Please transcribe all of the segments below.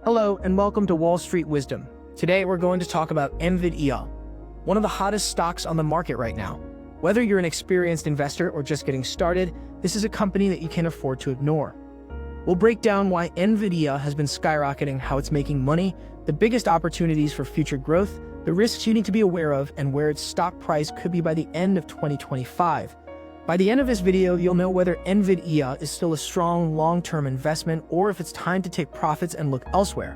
Hello and welcome to Wall Street Wisdom. Today we're going to talk about NVIDIA, one of the hottest stocks on the market right now. Whether you're an experienced investor or just getting started, this is a company that you can't afford to ignore. We'll break down why NVIDIA has been skyrocketing, how it's making money, the biggest opportunities for future growth, the risks you need to be aware of, and where its stock price could be by the end of 2025. By the end of this video, you'll know whether NVIDIA is still a strong long-term investment or if it's time to take profits and look elsewhere.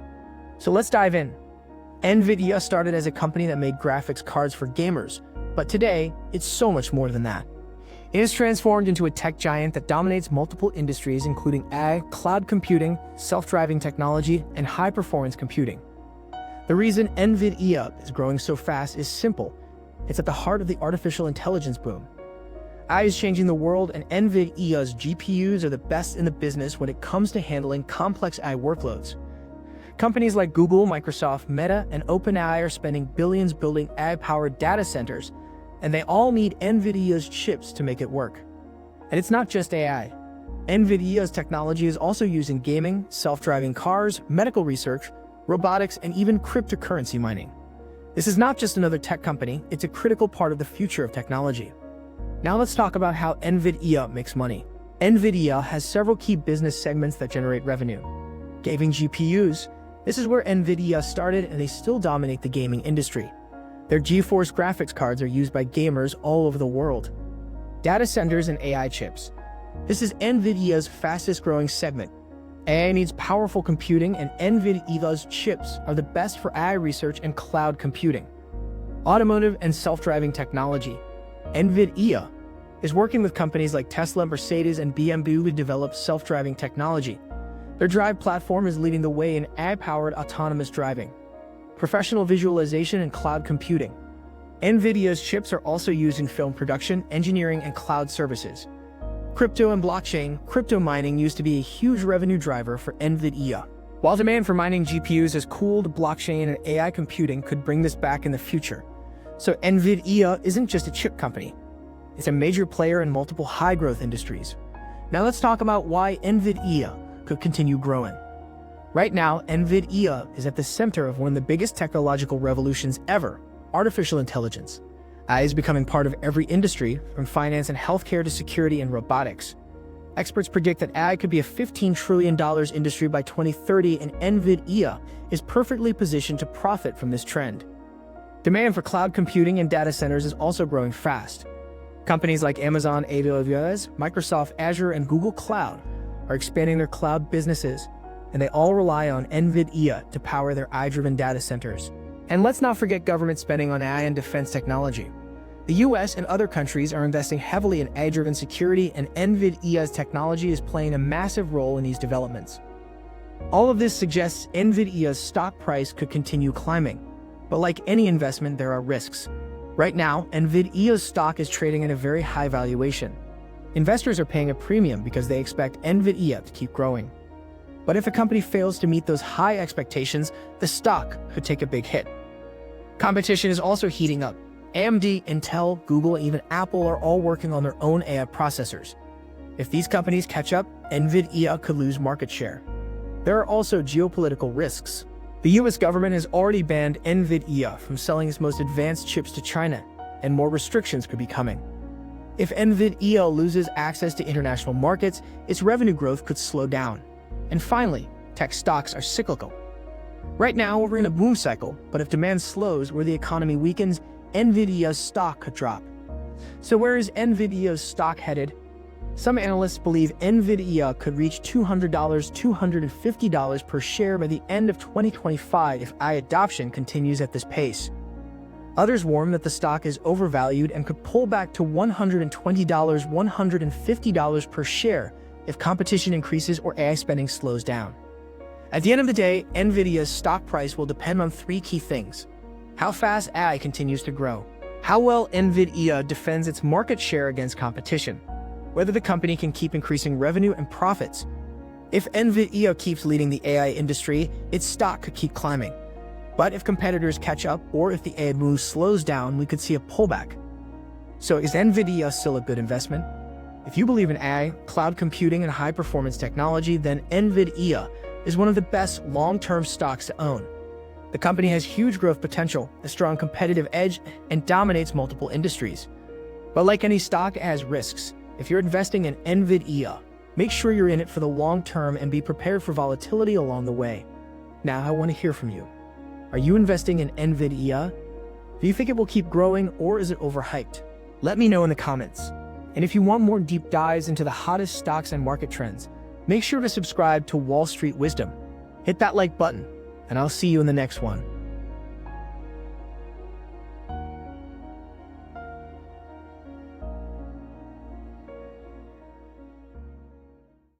So let's dive in. NVIDIA started as a company that made graphics cards for gamers, but today, it's so much more than that. It has transformed into a tech giant that dominates multiple industries including AI, cloud computing, self-driving technology, and high-performance computing. The reason NVIDIA is growing so fast is simple. It's at the heart of the artificial intelligence boom. AI is changing the world, and NVIDIA's GPUs are the best in the business when it comes to handling complex AI workloads. Companies like Google, Microsoft, Meta, and OpenAI are spending billions building AI-powered data centers, and they all need NVIDIA's chips to make it work. And it's not just AI. NVIDIA's technology is also used in gaming, self-driving cars, medical research, robotics, and even cryptocurrency mining. This is not just another tech company, it's a critical part of the future of technology. Now let's talk about how NVIDIA makes money. NVIDIA has several key business segments that generate revenue. Gaming GPUs. This is where NVIDIA started, and they still dominate the gaming industry. Their GeForce graphics cards are used by gamers all over the world. Data centers and AI chips. This is NVIDIA's fastest growing segment. AI needs powerful computing, and NVIDIA's chips are the best for AI research and cloud computing. Automotive and self-driving technology. NVIDIA is working with companies like Tesla, Mercedes, and BMW to develop self-driving technology. Their drive platform is leading the way in AI-powered autonomous driving. Professional visualization and cloud computing. NVIDIA's chips are also used in film production, engineering, and cloud services. Crypto and blockchain. Crypto mining used to be a huge revenue driver for NVIDIA. While demand for mining GPUs has cooled, blockchain and AI computing could bring this back in the future. So NVIDIA isn't just a chip company. It's a major player in multiple high-growth industries. Now let's talk about why NVIDIA could continue growing. Right now, NVIDIA is at the center of one of the biggest technological revolutions ever, artificial intelligence. AI is becoming part of every industry, from finance and healthcare to security and robotics. Experts predict that AI could be a $15 trillion industry by 2030, and NVIDIA is perfectly positioned to profit from this trend. Demand for cloud computing and data centers is also growing fast. Companies like Amazon AWS, Microsoft Azure, and Google Cloud are expanding their cloud businesses, and they all rely on NVIDIA to power their AI-driven data centers. And let's not forget government spending on AI and defense technology. The US and other countries are investing heavily in AI-driven security, and NVIDIA's technology is playing a massive role in these developments. All of this suggests NVIDIA's stock price could continue climbing. But like any investment, there are risks. Right now, NVIDIA's stock is trading at a very high valuation. Investors are paying a premium because they expect NVIDIA to keep growing. But if a company fails to meet those high expectations, the stock could take a big hit. Competition is also heating up. AMD, Intel, Google, and even Apple are all working on their own AI processors. If these companies catch up, NVIDIA could lose market share. There are also geopolitical risks. The US government has already banned NVIDIA from selling its most advanced chips to China, and more restrictions could be coming. If NVIDIA loses access to international markets, its revenue growth could slow down. And finally, tech stocks are cyclical. Right now, we're in a boom cycle, but if demand slows or the economy weakens, NVIDIA's stock could drop. So where is NVIDIA's stock headed? Some analysts believe NVIDIA could reach $200, $250 per share by the end of 2025 if AI adoption continues at this pace. Others warn that the stock is overvalued and could pull back to $120, $150 per share if competition increases or AI spending slows down. At the end of the day, NVIDIA's stock price will depend on three key things: how fast AI continues to grow, how well NVIDIA defends its market share against competition, whether the company can keep increasing revenue and profits. If NVIDIA keeps leading the AI industry, its stock could keep climbing. But if competitors catch up or if the AI move slows down, we could see a pullback. So is NVIDIA still a good investment? If you believe in AI, cloud computing, and high-performance technology, then NVIDIA is one of the best long-term stocks to own. The company has huge growth potential, a strong competitive edge, and dominates multiple industries. But like any stock, it has risks. If you're investing in NVIDIA, make sure you're in it for the long term and be prepared for volatility along the way. Now, I want to hear from you. Are you investing in NVIDIA? Do you think it will keep growing, or is it overhyped? Let me know in the comments. And if you want more deep dives into the hottest stocks and market trends, make sure to subscribe to Wall Street Wisdom. Hit that like button, and I'll see you in the next one.